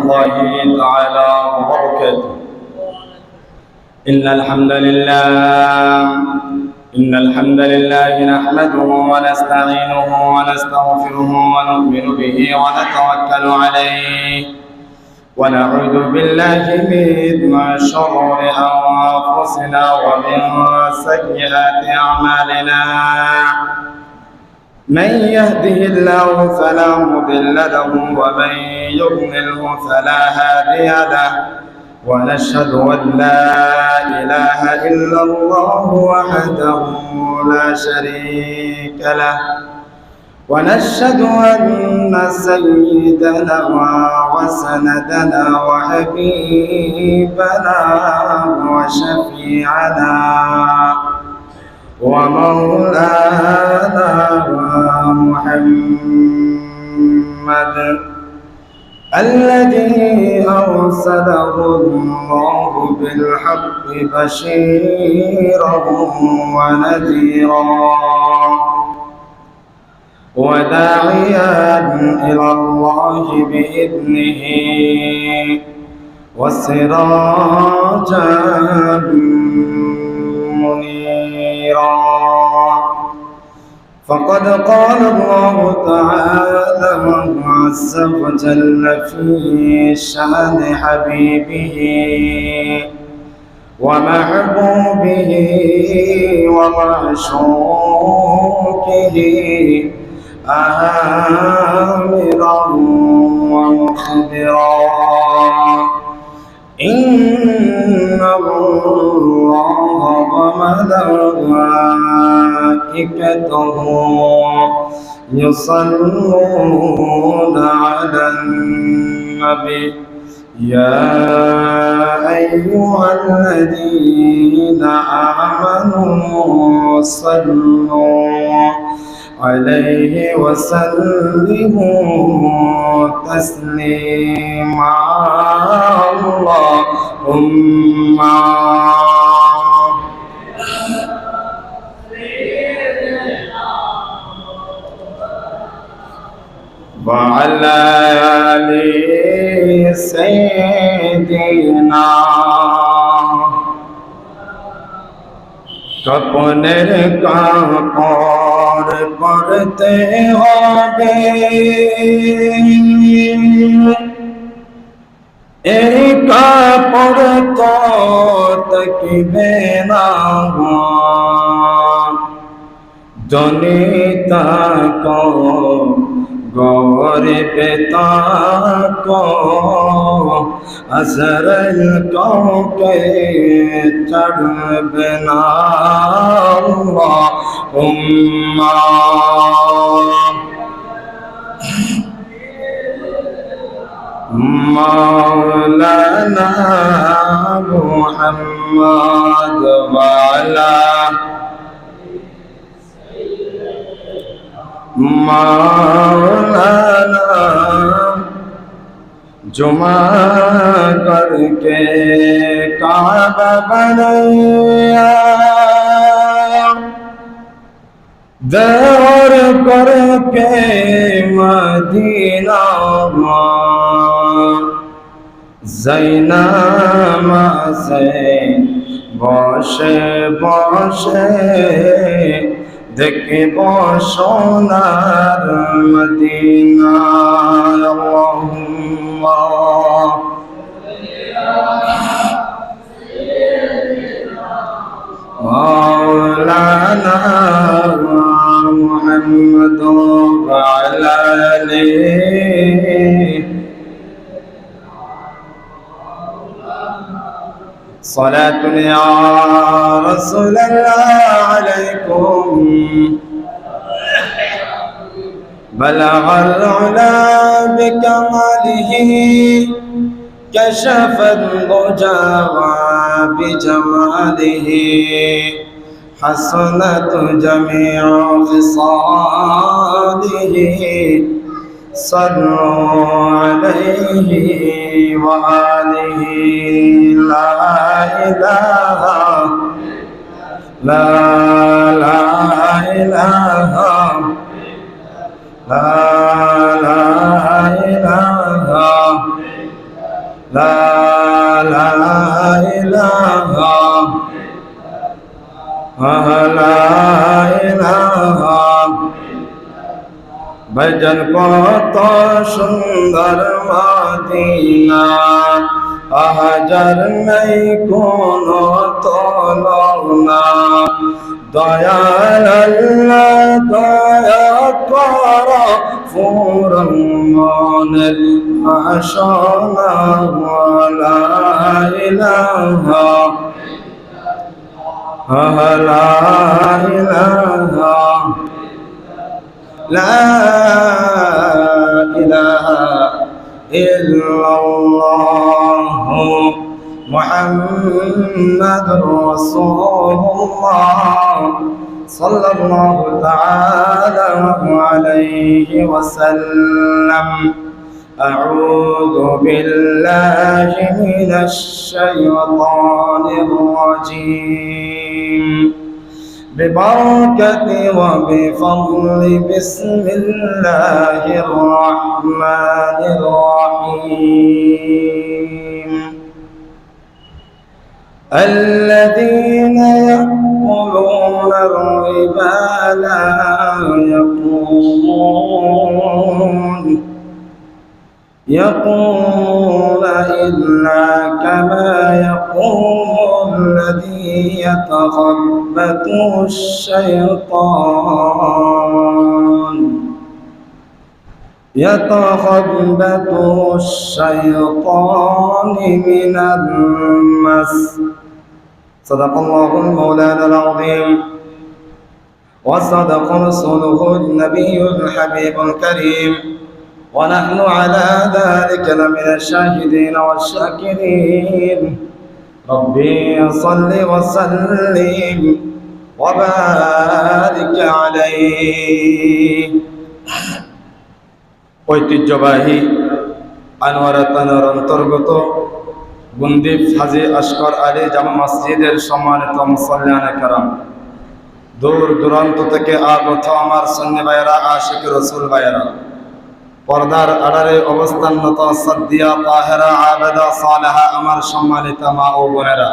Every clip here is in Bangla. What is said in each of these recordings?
الله تعالى وبركاته. إن الحمد لله نحمده ونستعينه ونستغفره ونؤمن به ونتوكل عليه ونعوذ بالله من شرور أنفسنا ومن سيئات أعمالنا. من يهده الله فلا مضل له ومن يضلله فلا هادي له، ونشهد أن لا إله إلا الله وحده لا شريك له، ونشهد أن سيدنا وسندنا وحبيبنا وشفيعنا ومولانا محمد الذي أرسله الله بالحق بشيرا ونذيرا وداعيا إلى الله بإذنه وسراجا منيرا. فقد قال الله تعالى عز وجل في شأن حبيبه ومحبوبه ومعشوقه آمرا ومخبرا: إن الله وملائكته يصلون على النبي يا أيها الذين آمنوا صلوا عليه وسلموا تسليما. اللهم وعلى آل سيدنا কাপনের কাপড় পরতে হবে, এই কাপড় তো তকবে না, জনিতা কো গরিবে তাকো আসরল কৌকে চढ़বে না। উম্মা মাওলানা মুহাম্মদ ওয়ালা मौलाना जुमा करके काबा बनाया, दौर करके मदीना ज़ैनब से बसे बसे देखब सोनार मदीना। अल्लाहुम्मा मौलाना मुहम्मद व अला आलिहि صلاة يا رسول الله عليكم بلغ العلا بكماله كشف الضجى بجماله حسنت جميع خصاله صلوا عليه وآله. لا إله لا إله لا إله লা লা ইলাহা লা ইলাহা ভাইজান কত সুন্দর মদিনা আহাজার নাই কোনো তুলনা দয়াল আল্লাহ দয়া কর ফুরন মনের বাসনা লা ইলাহা লা ইলাহা لا إله إلا الله محمد رسول الله صلى الله تعالى عليه وسلم أعوذ بالله من الشيطان الرجيم ببركة وبفضل بسم الله الرحمن الرحيم الذين يأكلون الربا لا يقومون إلا كما يقوم الذي يتخبطه الشيطان من المس. صدق الله المولانا العظيم وصدق رسوله النبي الحبيب الكريم ونحن على ذلك لمن الشاهدين والشاكرين. ربي صل وسلم وبارك عليه. ঐতিহ্যবাহী আনোয়ারা থানার অন্তর্গত গুন্দিপ হাজী আশকর আলী জামা মসজিদের সম্মানিত মুসল্লিয়ানে কেরাম, দূর দূরান্ত থেকে আগত আমার সুন্নি ভাইয়েরা, আশিক রসুল ভাইয়েরা, পর্দার আড়ালে অবস্থানরত সাদিয়া তাহেরা আবেদা সালেহা আমার সম্মানিত মা ও বোনেরা,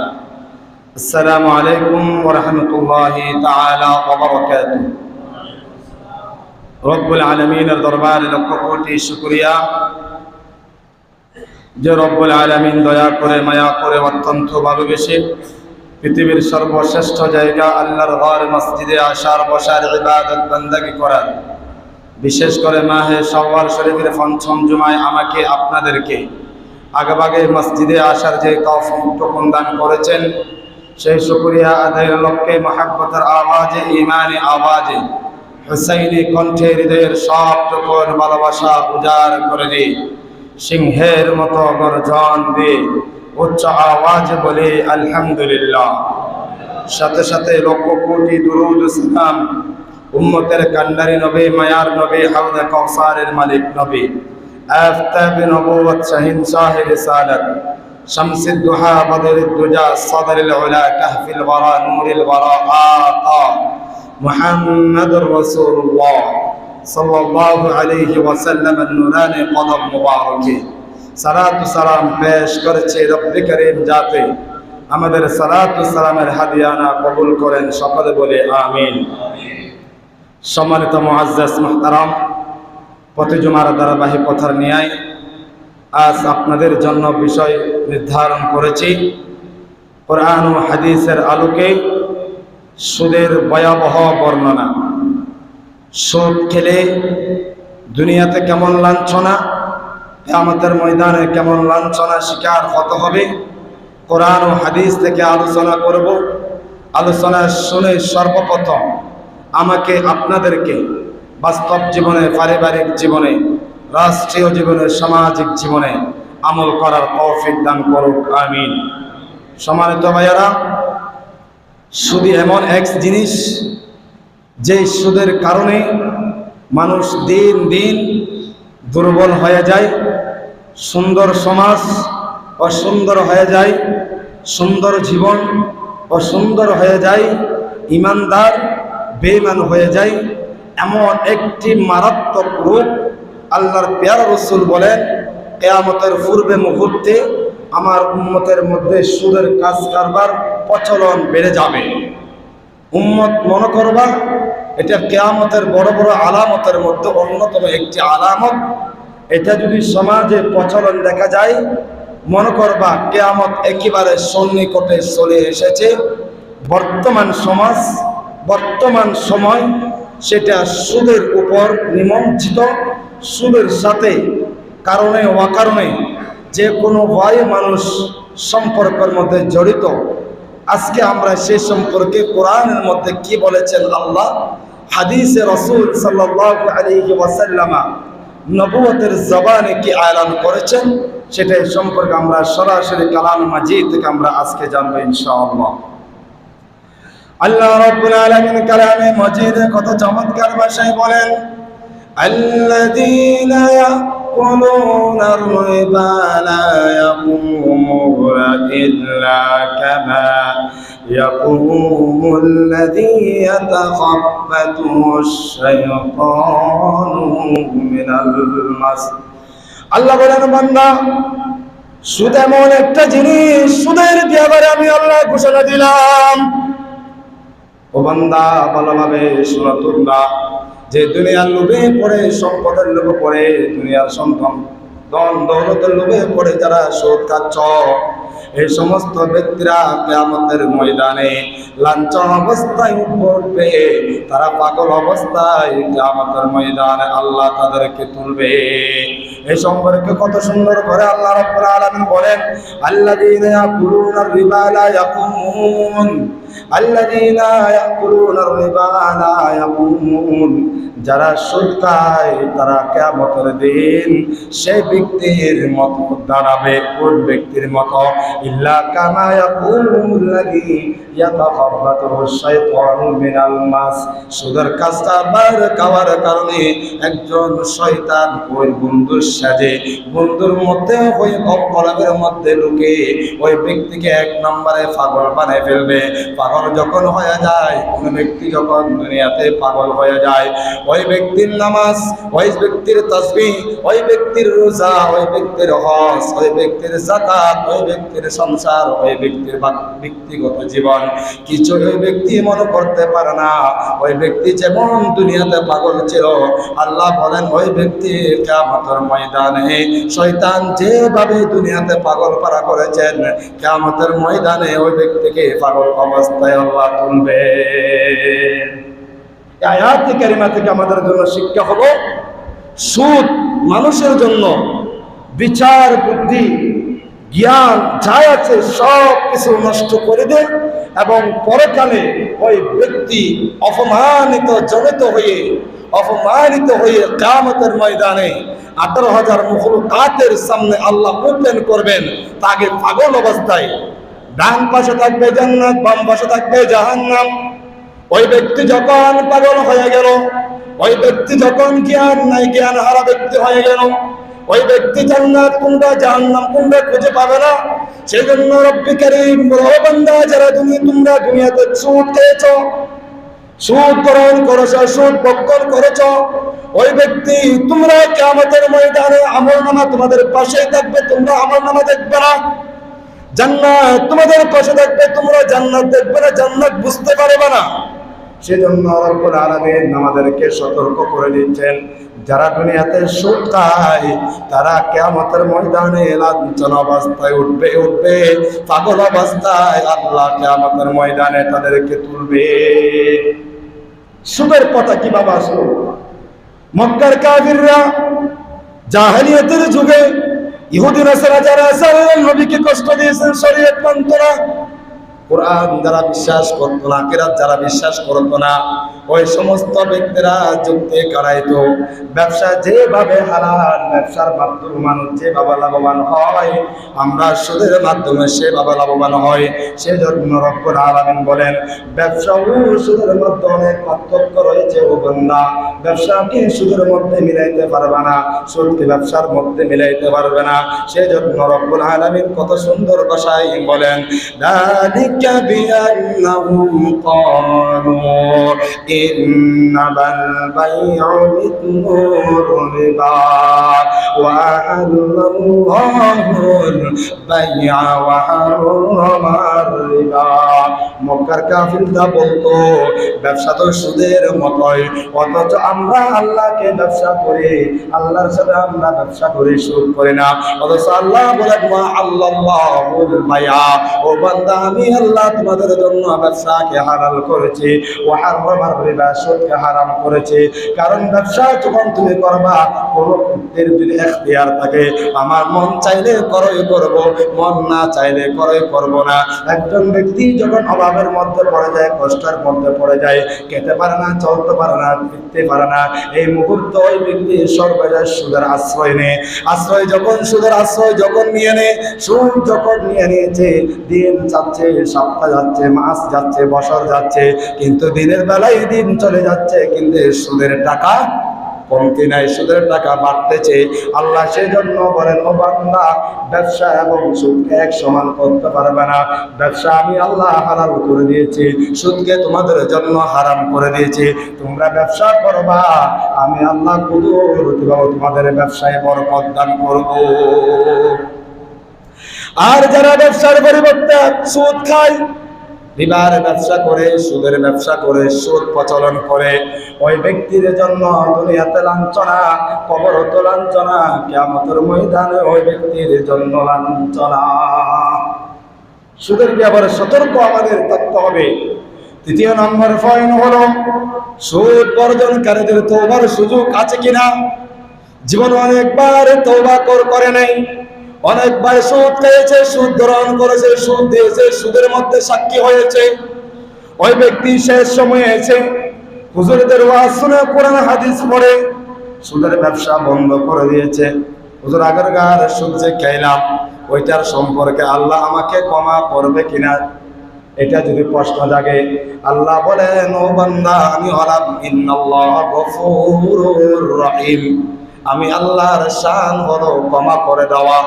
আসসালামু আলাইকুম ওয়া রাহমাতুল্লাহি তাআলা ওয়া বারাকাতুহু। রব্বুল আলামিনের দরবারে লক্ষ কোটি শুকরিয়া যে রব্বুল আলামিন দয়া করে মায়া করে অত্যন্ত ভালোবেসে পৃথিবীর সর্বশ্রেষ্ঠ জায়গা আল্লাহর ঘর মসজিদে আসার বসার ইবাদত বান্দাগি করার, বিশেষ করে মাহে শাওয়াল শরীফের পঞ্চম জুমায় আমাকে আপনাদেরকে আগেভাগে মসজিদে আসার যে তৌফিক দান করেছেন, সেই শুকরিয়া আদায়ের লক্ষ্যে মহাব্বতের আওয়াজে, ঈমানি আওয়াজে, হুসাইনি কণ্ঠে হৃদয়ের সবটুকু ভালোবাসা উজাড় করে দিই, সিংহের মতো গর্জন দিয়ে উচ্চ আওয়াজে বলি আলহামদুলিল্লাহ। সাথে সাথে লক্ষ কোটি দুরূদ সালাম উম্মতের কান্ডারি নবী, মায়ার নবী, হাউজে কাউসারের মালিক নবী, আফতাব নবুয়ত, শাহিনশাহ রিসালাত, শামসুদ দুহা, বদরুদ দুজা, সদরুল উলা, কাহফিল ওয়ারা, নূরুল ওয়ারা, আতা মুহাম্মাদুর রাসূলুল্লাহ সাল্লাল্লাহু আলাইহি ওয়াসাল্লামের নূরানি কদম মুবারকে সালাত ও সালাম পেশ করেছে। রব্বে করিম যাতে আমাদের সালাত ও সালামের হাদিয়ানা কবুল করেন, সকলে বলে আমিন। সম্মানিত মুআজ্জাজ মুহতারাম, প্রতি জুমার ধারাবাহিক কথার ন্যায় আজ আপনাদের জন্য বিষয় নির্ধারণ করেছি কোরআন ও হাদিসের আলোকে সুদের ভয়াবহ বর্ণনা। সুদ খেলে দুনিয়াতে কেমন লাঞ্ছনা, কিয়ামতের ময়দানে কেমন লাঞ্ছনা শিকার হতে হবে, কোরআন ও হাদিস থেকে আলোচনা করব। আলোচনা শুনে সর্বপ্রথম আমাকে আপনাদেরকে বাস্তব জীবনে, পারিবারিক জীবনে, রাষ্ট্রীয় জীবনে, সামাজিক জীবনে আমল করার তৌফিক দান করুক, আমিন। সম্মানিত ভাইয়েরা, সুদ এমন এক জিনিস যে সুদের কারণে মানুষ দিন দিন দুর্বল হয়ে যায়, সুন্দর সমাজ অসুন্দর হয়ে যায়, সুন্দর জীবন অসুন্দর হয়ে যায়, ইমানদার বেঈমান হয়ে যায়। এমন একটি মারাত্মক রূপ আল্লাহর প্যারা রাসূল বলেন, কিয়ামতের পূর্বে মুহূর্তে আমার উম্মতের মধ্যে সুদের কাজ কারবার প্রচলন বেড়ে যাবে। উম্মত মনে করবা এটা কিয়ামতের বড় বড় আলামতের মধ্যে অন্যতম একটি আলামত। এটা যদি সমাজে প্রচলন দেখা যায়, মনে করবা কিয়ামত একেবারে সন্নিকটে চলে এসেছে। বর্তমান সমাজ, বর্তমান সময় সেটা সুদের উপর নিমজ্জিত। সুদের সাথে কারণে অকারণে যে কোনো ভয়ে মানুষ সম্পর্কের মধ্যে জড়িত। আজকে আমরা সে সম্পর্কে কোরআনের মধ্যে কি বলেছেন আল্লাহ, হাদিসে রাসূল সাল্লাল্লাহু আলাইহি ওয়াসাল্লাম নবুয়তের জবানে কি এলান করেছেন, সেটাই সম্পর্কে আমরা সরাসরি কালাম মাজিদ থেকে আমরা আজকে জানবো ইনশাআল্লাহ। আল্লাহ রাব্বুল আলামিন কালামে মাজিদে কত চমৎকার ভাষায় বলেন, আল্লাযীনা ইয়াকুলুনা আর-রিবা লা ইয়াকুমুনা ইল্লা কামা ইয়াকুমুল লাযী ইয়াতাখাব্বাতুহু আশ-শাইতানু মিনাল মাস। আল্লাহ বলেন, বান্দা সুদ এমন একটা জিনিস, সুদের ব্যাপারে আমি আল্লাহ ঘোষণা দিলাম। ও বান্দা ভালোভাবে শোনো তোমরা, যে দুনিয়ার লোভে পড়ে, সম্পদের লোভে পড়ে, দুনিয়ার সন্তান ধন দৌলতের লোভে পড়ে যারা সুদ খাচ্ছ, এই সমস্ত ব্যক্তিরা কিয়ামতের ময়দানে লাঞ্ছন অবস্থায় উঠবে। তারা পাগল অবস্থায় কিয়ামতের ময়দানে আল্লাহ তাদেরকে তুলবে। এই সম্পর্কে কত সুন্দর করে আল্লাহ রাব্বুল আলামিন বলেন, আল্লাযীনা ইয়াকুলুনা আর-রিবা লা ইয়াকুমুন, আল্লাযীনা ইয়াকুলুনা আর-রিবা লা ইয়াকুমুন, যারা সুদ খায় তারা কিয়ামতের দিন সেই ব্যক্তির মতো দাঁড়াবে। কোন ব্যক্তির মতো? ইল্লা কামা ইয়াকুমুল লাযী ইয়াতাখাব্বাতুহু আশ-শাইতানু মিনাল মাস। সুদের কাজটা বার খাওয়ার কারণে একজন শয়তান ওই বন্ধুর সাজে, বন্ধুর মধ্যে ওই কলবের মধ্যে ঢুকে ওই ব্যক্তিকে এক নম্বরে পাগল বানায় ফেলবে। পাগল যখন হয়ে যায়, কোন ব্যক্তি যখন দুনিয়াতে পাগল হয়ে যায়, ওই ব্যক্তির নামাজ, ওই ব্যক্তির তাসবিহ, ওই ব্যক্তির রোজা, ওই ব্যক্তির হজ, ওই ব্যক্তির যাকাত, ওই ব্যক্তির সংসার, ওই ব্যক্তির ব্যক্তিগত জীবন কিছু ওই ব্যক্তি মনে করতে পারে না। ওই ব্যক্তি যেমন দুনিয়াতে পাগল ছিল, আল্লাহ বলেন ওই ব্যক্তি কিয়ামতের ময়দানে শয়তান যেভাবে দুনিয়াতে পাগল পারা করেছেন, কিয়ামতের ময়দানে ওই ব্যক্তিকে পাগল অবস্থায় আল্লাহ তুলবে। আয়াত কারিমা থেকে আমাদের জন্য শিক্ষা হলো, সুদ মানুষের জন্য বিচার বুদ্ধি জ্ঞান যা আছে সব কিছু নষ্ট করে দেয় এবং পরকালে ওই ব্যক্তি অপমানিত হয়ে কিয়ামতের ময়দানে 18,000 মাখলুকাতের সামনে আল্লাহ ওপেন করবেন তাকে পাগল অবস্থায়। ডান পাশে থাকবে জান্নাত, বাম পাশে থাকবে জাহান্নাম। ওই ব্যক্তি যখন পাগল হয়ে গেল, ওই ব্যক্তি যখন জ্ঞান নাই, জ্ঞান হারা ব্যক্তি হয়ে গেল, ওই ব্যক্তি জান্নাত কোনটা জাহান্নাম কোনটা খুঁজে পাবে না। সেই জন্য রব্বি কারীম বলে, ও বান্দা যারা তোমরা দুনিয়াতে সুদ খেয়েছো, সুদ গ্রহণ করেছো, সুদ ভক্ষণ করেছো, ওই ব্যক্তি তোমরা কিয়ামতের ময়দানে আমলনামা তোমাদের পাশেই থাকবে, তোমরা আমলনামা দেখবে না। জান্নাত তোমাদের পাশে থাকবে, তোমরা জান্নাত দেখবে না, জান্নাত বুঝতে পারবে না। সেজন্য রব্বুল আলামিন আমাদেরকে সতর্ক করে দিচ্ছেন, যারা দুনিয়াতে সুদ খায় তারা কিয়ামতের ময়দানে লাঞ্ছনা অবস্থায় উঠবে, পাগল অবস্থায় আল্লাহ কিয়ামতের ময়দানে তাদেরকে তুলবে। সুদের কথা কিভাবে আসলো? মক্কার কাফিররা জাহেলিয়াতের যুগে ইহুদি নাসারা যারা আল্লাহর নবীকে কষ্ট দিয়েছেন, শরীয়ত মানত না, কোরআন যারা বিশ্বাস করতো না, কিরাত যারা বিশ্বাস করতো না, ওই সমস্ত ব্যক্তিরা যুক্তি কারাইতো। ব্যবসা যেভাবে হালাল, ব্যবসার মাধ্যমে মানুষ যেভাবে লাভবান হয়, আমরা সুদের মাধ্যমে সেভাবে লাভবান হয়। সেজন্য রব্বুল আলামিন বলেন, ব্যবসা ও সুদের মধ্যে অনেক পার্থক্য রয়েছে। ও বান্দা, ব্যবসাকে সুদের মধ্যে মিলাইতে পারবে না, সুদকে ব্যবসার মধ্যে মিলাইতে পারবে না। সেজন্য রব্বুল আলামিন কত সুন্দর ভাষায় বলেন, যালিকা বিআন্নাহুম ক্বালু إنما البيع مثل الربا وأحل الله البيع وحرم الربا। মক্কার কাফিররা বলতো ব্যবসা তো সুদের মতোই, অথচ আমরা আল্লাহকে ব্যবসা করি, আল্লাহর সাথে আমরা ব্যবসা করি, সুদ করি না। অথচ আল্লাহ বলেন মা আল্লাহুল বায়া, ও বান্দা আমি আল্লাহ তোমাদের জন্য ব্যবসাকে হালাল করেছি, ওয়া হারামার রিবা, সুদকে হারাম করেছি। কারণ ব্যবসা যখন তুমি করবা, কোন ব্যক্তির যদি এখতিয়ার থাকে, আমার মন চাইলে করই করব, মন না চাইলে করই করব না। একজন ব্যক্তি যখন অভাবের মধ্যে পড়ে যায়, কষ্টের মধ্যে পড়ে যায়, খেতে পারে না, চলতে পারে না, ফিরতে পারে না, এই মুহূর্তে ওই ব্যক্তি সর্বশেষ সুদের আশ্রয় নেয়। আশ্রয় যখন সুদের আশ্রয় যখন নিয়ে নেয়, সুদ যখন নিয়ে নিয়েছে, দিন যাচ্ছে, সপ্তাহ যাচ্ছে, মাস যাচ্ছে, বছর যাচ্ছে, কিন্তু দিনের বেলায় দিন চলে যাচ্ছে, কিন্তু সুদের টাকা কমতি নাই, সুদের টাকা বাড়তেছে। আল্লাহ সেই জন্য বলেন ও বান্দা, ব্যবসা এবং সুদকে এক সমান করতে পারবে না। ব্যবসা আমি আল্লাহ হালাল করে দিয়েছি, সুদকে তোমাদের জন্য হারাম করে দিয়েছি। তোমরা ব্যবসা করবা, আমি আল্লাহ কুদরতিভাবে তোমাদের ব্যবসায় বরকত দান করব। আর যারা ব্যবসার পরিবর্তে সুদ খায়, রিবার ব্যবসা করে, সুদের ব্যবসা করে, সুদ প্রচলন করে, ওই ব্যক্তির জন্য দুনিয়াতে লাঞ্ছনা, কবরত লাঞ্ছনা, কিয়ামতের ময়দানে ওই ব্যক্তির জন্য লাঞ্ছনা। সুদের ব্যাপারে সতর্ক আমাদের থাকতে হবে। তৃতীয় নম্বর পয়েন্ট হলো সুদ বর্জনকারীদের তওবার সুযোগ আছে কিনা। জীবনে অনেকবার তওবা করে নাই, অনেকবার সুদ খেয়েছে, সুদ গ্রহণ করেছে, সুদ দিয়েছে, সুদের মধ্যে সাক্ষী হয়েছে। ওই ব্যক্তি শেষ সময়ে এসে হুজুরদের ওয়াজ শুনে, কোরআন হাদিস পড়ে সুদের ব্যবসা বন্ধ করে দিয়েছে। হুজুর আগেরকার সুদ যে খাইলাম, ওইটার সম্পর্কে আল্লাহ আমাকে ক্ষমা করবে কিনা, এটা যদি প্রশ্ন জাগে, আল্লাহ বলেন ও বান্দা, আমি হলাম ইন্নাল্লাহ গফুরুর রহিম। আমি আল্লাহর শান হলো ক্ষমা করে দেওয়া,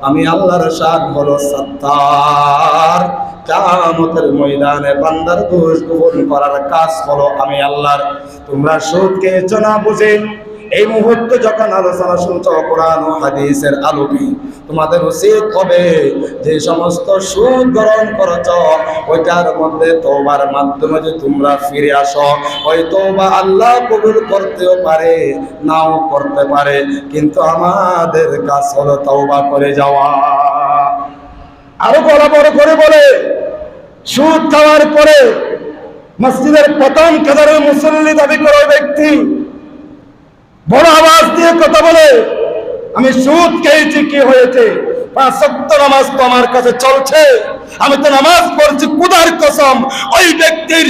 আমি আল্লাহর শান হলো সত্তার। কিয়ামতের ময়দানে বান্দার দোষ গোপন করার কাজ হলো আমি আল্লাহর। তোমরা সুদকে না বুঝে এই মুহূর্তে যখন আলোচনা শুনছো কোরআন ও হাদিসের আলোকে, তোমাদের উচিত হবে যে সমস্ত সুদ গ্রহণ করেছ, ওইটার মধ্যে তওবার মাধ্যমে যে তোমরা ফিরে আসো, ওই তওবা আল্লাহ কবুল করতেও পারে, নাও করতে পারে, কিন্তু আমাদের কাজ হলো তওবা করে যাওয়া। আরো বড় করে বলে, সুদ খাওয়ার পরে মসজিদের প্রথম কাতারের মুসল্লি দাবি করে ব্যক্তি বড় আওয়াজ দিয়ে কথা বলে, আমি সুদ খেয়েছি, কি হয়েছে? 5 ওয়াক্ত নামাজ তো আমার কাছে চলছে, আমি তো নামাজ পড়ছি, খোদার কসম ওই ব্যক্তির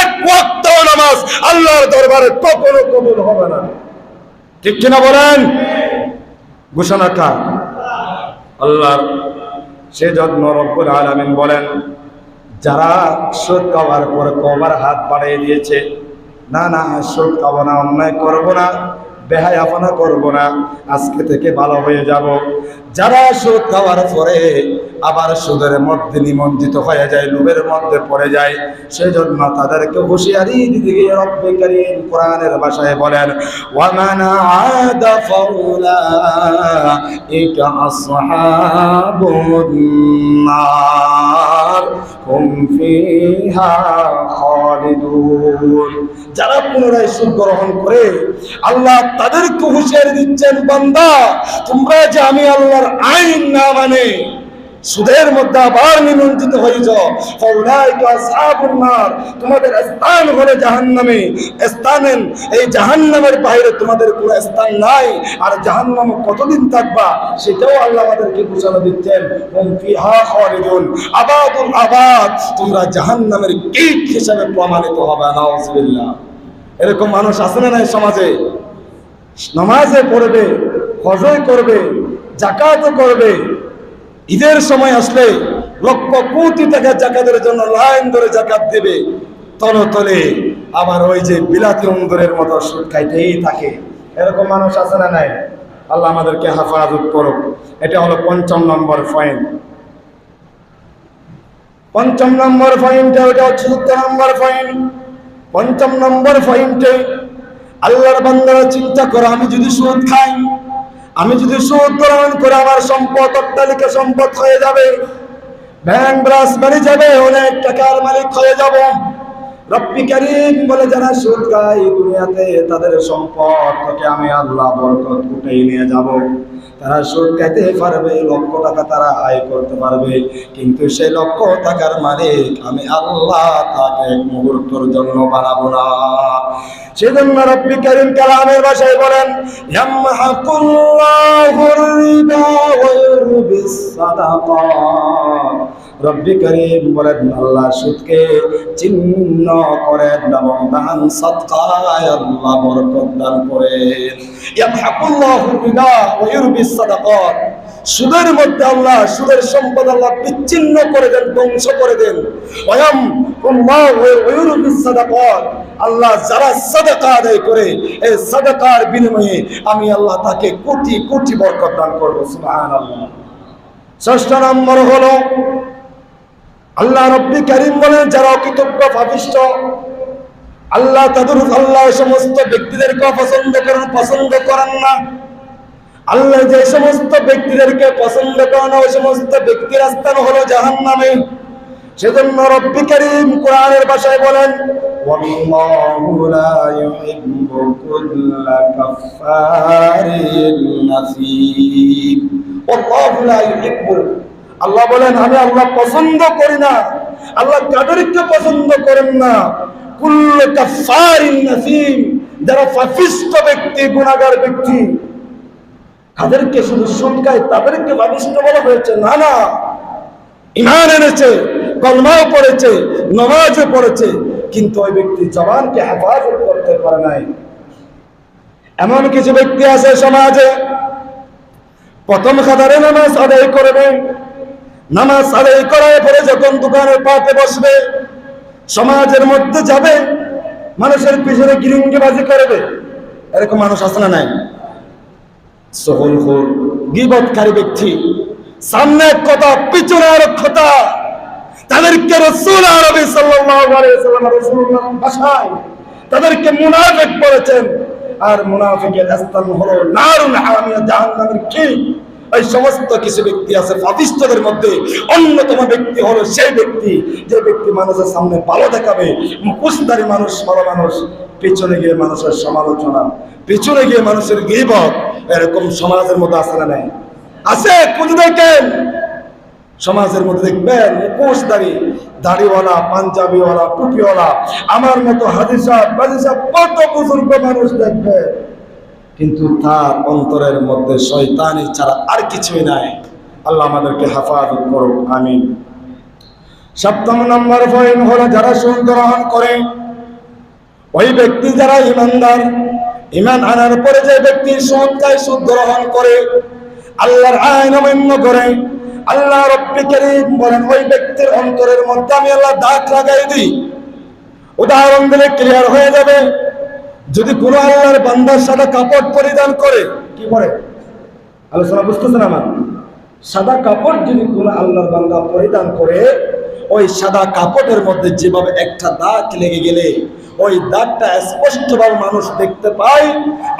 এক ওয়াক্ত নামাজ আল্লাহর দরবারে কখনো কবুল হবে না। ঠিক কিনা বলেন? ঘোষণা কার? আল্লাহর। সেজন্য রব্বুল আলামিন বলেন, যারা সুদ খাওয়ার পর তওবার হাত বাড়িয়ে দিয়েছে, না না সুদ খাবো না, অন্যায় করবো না, বেহায়াপনা করবো না, আজকে থেকে ভালো হয়ে যাব। যারা সুদ খাওয়ার পরে আবার সুদের মধ্যে নিমজ্জিত হয়ে যায়, লোভের মধ্যে পড়ে যায়, সেজন্য তাদেরকে হুঁশিয়ারি দিকে রব্বুল কারীম কোরআনের ভাষায় বলেন, ওয়া মান আদা ফাউলাইকা আসহাবুন নার হুম ফিহা খালিদুন। যারা পুনরায় সুদ গ্রহণ করে, আল্লাহ তাদেরকে হুঁশিয়ারি দিচ্ছেন, বান্দা তোমরা যে আমি আল্লাহর আইন না মানে সুদের মধ্যে আবার নিমজ্জিত হয়ে যাও, ফাউলাইকা আসহাবুন নার, তোমাদের স্থান হলো জাহান্নামে। স্থানেন এই জাহান্নামের বাইরে তোমাদের কোনো স্থান নাই। আর জাহান্নামে কতদিন থাকবা সেটাও আল্লাহ আমাদেরকে ঘোষণা দিচ্ছেন, হুম ফিহা খালিদুন, আবাদুল আবাদ, তোমরা জাহান্নামের কীট হিসেবে প্রমাণিত হবে। নাউযুবিল্লাহ। এরকম মানুষ আছে না নাই সমাজে? নামাজে পড়বে, হজও করবে, যাকাতও করবে, ঈদের সময় আসলে লক্ষ কোটি টাকা যাকাতের জন্য লাইন ধরে যাকাত দেবে, তলে আবার ওই যে বিলাতি অন্দরের মতো সুদ খাইতেই থাকে। এরকম মানুষ আছে না নাই? আল্লাহ আমাদেরকে হেফাজত করুক। এটা হলো 5 নম্বর পয়েন্ট। 5 নম্বর পয়েন্টে, ওটা হচ্ছে 7 নম্বর পয়েন্ট। 5 নম্বর পয়েন্টে আল্লাহর বান্দারা চিন্তা করে, আমি যদি সুদ খাই, আমি যদি সুদ গ্রহণ করে আমার সম্পদ অট্টালিকা সম্পদ হয়ে যাবে, ব্যাংক ব্রাঞ্চ বেড়ে যাবে, অনেক টাকার মালিক হয়ে যাব। রব্বি কারীম বলে যারা সুদ খায় দুনিয়াতে তাদের সম্পদ থেকে আমি আল্লাহ বরকত উঠাই নিয়ে যাব। তারা সুদ খাইতে পারবে, লক্ষ টাকা তারা আয় করতে পারবে, কিন্তু সেই লক্ষ টাকার মালিক আমি আল্লাহ তাকে এক মুহূর্তের জন্য বানাবো না। সেজন্য রব্বি কারীম কালামের ভাষায় বলেন, ইয়ামহাকুল্লাহুর রিবা ওয়া ইউরবিস সাদাকাত। রব্বি কারীম বলেন আল্লাহ সুদকে চিহ্ন করেন এবং দান সদকায় আল্লাহ বরকত দান করেন। ইয়ামহাকুল্লাহুর রিবা ওয়া ইউরবিস সাদাকাত। সুদের মধ্যে আল্লাহ সুদের সম্পদ আল্লাহ বিচ্ছিন্ন করে দেন, ধ্বংস করে দেন। ওয়ায়ামকুল্লাহু ওয়া ইউরবিস সাদাকাত। আল্লাহ যারা সাদাকা আদায় করে এই সাদাকার বিনিময়ে আমি আল্লাহ তাকে কোটি কোটি বরকত দান করব। সুবহানাল্লাহ। ষষ্ঠ নম্বর হলো আল্লাহ রব্বি কারীম বলেন যারা অকৃতজ্ঞ পাপিষ্ঠ আল্লাহ আল্লাহ সমস্ত ব্যক্তিদেরকে পছন্দ করেন না। আল্লাহ যে সমস্ত ব্যক্তিদেরকে পছন্দ করেন না ওই সমস্ত ব্যক্তির স্থান হলো জাহান্নামে। সেজন্য রব্বি কারীম কোরআনের ভাষায় বলেন, ওয়াল্লাহু লা ইউহিব্বু কুল্লা কাফফারিন নাসিম। ওয়াল্লাহু লা ইউহিব্বু, আল্লাহ বলেন আমি আল্লাহ পছন্দ করি না। আল্লাহ কাদেরকে পছন্দ করেন না? কুল্লু কাফফারিন নাসিম, যারা পাপিষ্ঠ ব্যক্তি, গুনাহগার ব্যক্তি। তাদেরকে শুধু সুদ খায় তাদেরকে পাপিষ্ঠ বলা হয়েছে? না না, ঈমান এনেছে, কলমাও পড়েছে, নামাজও পড়েছে, কিন্তু ওই ব্যক্তি জবানকে হেফাজত করতে পারে নাই। এমন কিছু ব্যক্তি আছে সমাজে, প্রথম কাতারে নামাজ আদায় করবে, নামাজ আদায় করার পরে যখন দোকানের পাতে বসবে, সমাজের মধ্যে যাবে, মানুষের পিছনে গিরিঙ্গিবাজি করবে। এরকম মানুষ আছে না নাই? সহলখোর, গীবতকারী ব্যক্তি, সামনে এক কথা পিছনে আর এক কথা। তাদেরকে রাসূল আরবি সাল্লাল্লাহু আলাইহি ওয়াসাল্লাম রাসূলুল্লাহ ভাষায় তাদেরকে মুনাফিক বলেছেন। আর মুনাফিকের স্থান হলো নারুন হামিয়া, জাহান্নামের খিল। এই সমস্ত কিছু ব্যক্তি আছে পাপিষ্ঠদের মধ্যে অন্যতম ব্যক্তি হলো সেই ব্যক্তি যে ব্যক্তি মানুষের সামনে ভালো দেখাবে, মুখোশধারী মানুষ, ভালো মানুষ, পেছনে গিয়ে মানুষের সমালোচনা, পেছনে গিয়ে মানুষের গীবত। এরকম সমাজের মধ্যে আছে না নাই? আছে, খুঁজে দেখেন। সমাজের মধ্যে দেখবেন মুখোশধারী, দাড়িওয়ালা, পাঞ্জাবিওয়ালা, টুপিওয়ালা, আমার মতো হাদিসা বাদিসা কত বুজুর্গ মানুষ দেখবে, কিন্তু তার অন্তরের মধ্যে শয়তানি ছাড়া আর কিছুই নাই। আল্লাহ আমাদেরকে হেফাজত করুক, আমিন। সপ্তম নম্বর পয়েন্ট হলো যারা সুদ গ্রহণ করে ওই ব্যক্তি যারা ইমানদার, ইমান আনার পরে যে ব্যক্তি সুদ খায়, সুদ গ্রহণ করে, আল্লাহর আইন অমান্য করে, আল্লাহ রব্বি কারীম বলেন ওই ব্যক্তির অন্তরের মধ্যে আমি আল্লাহ দাগ লাগাই দিই। উদাহরণ দিলে ক্লিয়ার হয়ে যাবে। যদি কোনো আল্লাহর বান্দার সাদা কাপড় পরিধান করে, কি করে? আলোচনা বুঝতেছেন আমার? সাদা কাপড় যদি কোনো আল্লাহর বান্দা পরিধান করে, ওই সাদা কাপড়ের মধ্যে যেভাবে একটা দাগ লেগে গেলে ওই দাগটা স্পষ্টভাবে মানুষ দেখতে পায়,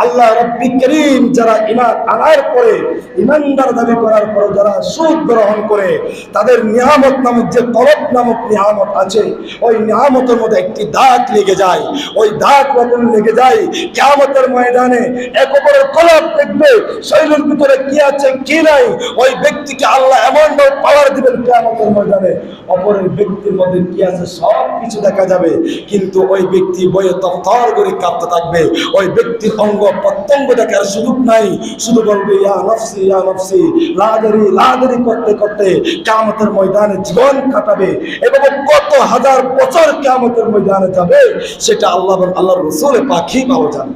আল্লাহ রব্বি কারীম যারা ঈমান আনার পরে, ঈমানদার দাবি করার পরে যারা সুদ গ্রহণ করে, তাদের নিয়ামত নামক যে কলব নামক নিয়ামত আছে, ওই নিয়ামতের মধ্যে একটি দাগ লেগে যায়। ওই দাগ যখন লেগে যায়, কিয়ামতের ময়দানে এক অপরের কলব দেখবে, শরীরের ভিতরে কি আছে কি নাই, ওই ব্যক্তিকে আল্লাহ এমনভাবে পাওয়ার দিবেন কিয়ামতের ময়দানে, অপরের ব্যক্তির মধ্যে কি আছে সব কিছু দেখা যাবে, কিন্তু ওই ব্যক্তি বইয়ে তফতর করে কাঁপতে থাকবে। ওই ব্যক্তির অঙ্গ প্রত্যঙ্গ দেখার সুযোগ নাই, শুধু বলবে ইয়া নফসি ইয়া নফসি, লাদারি লাদারি করতে করতে কিয়ামতের ময়দানে জীবন কাটাবে। এভাবে কত হাজার বছর কিয়ামতের ময়দানে যাবে, সেটা আল্লাহর রাসূল পাখি পাওয়া যাবে।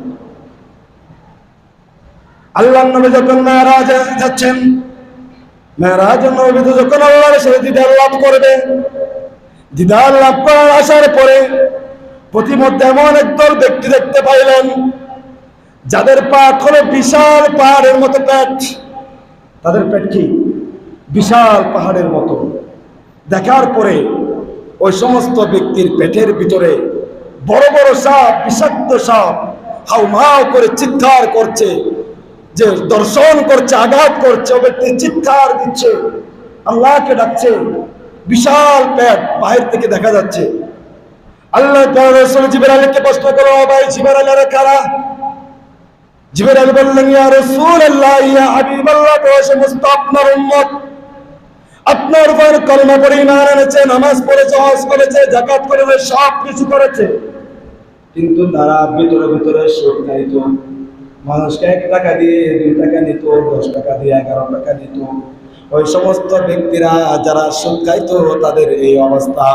আল্লাহর নবী যখন মেরাজে যাচ্ছেন, মেরাজের নবী যখন আল্লাহর সাথে দিদার লাভ করবে, দিদার লাভ করার আসার পরে প্রতিমধ্যে এমন একদল ব্যক্তি দেখতে পাইলেন যাদের পেট হলো বিশাল পাহাড়ের মতো পেট। তাদের পেট কি? বিশাল পাহাড়ের মতো। দেখার পরে ওই সমস্ত ব্যক্তির পেটের ভিতরে বড় বড় সাপ, বিষাক্ত সাপ হাউমাউ করে চিৎকার করছে। যে দর্শন করছে, আঘাত করছে, ও ব্যক্তি চিৎকার দিচ্ছে, আল্লাহকে ডাকছে, বিশাল পেট বাহির থেকে দেখা যাচ্ছে। আল্লাহ রাসূল জিবরাইলকে প্রশ্ন করলো, ভাই জিবরাইল এরা কারা? জিবরাইল বললেন, ইয়া রাসূলুল্লাহ, ইয়া হাবিবাল্লাহ, তো সমস্ত আপনার উম্মত, আপনার উপর কলমা পড়ে ঈমান এনেছে, নামাজ পড়েছে, হজ করেছে, যাকাত করেছে, সব কিছু করেছে, কিন্তু তারা ভিতরে ভিতরে সুদ খাইত। মানুষকে 1 টাকা দিয়ে 2 টাকা নিত, 10 টাকা দিয়ে 11 টাকা নিত। ওই সমস্ত ব্যক্তিরা যারা সুদ খাইত তাদের এই অবস্থা।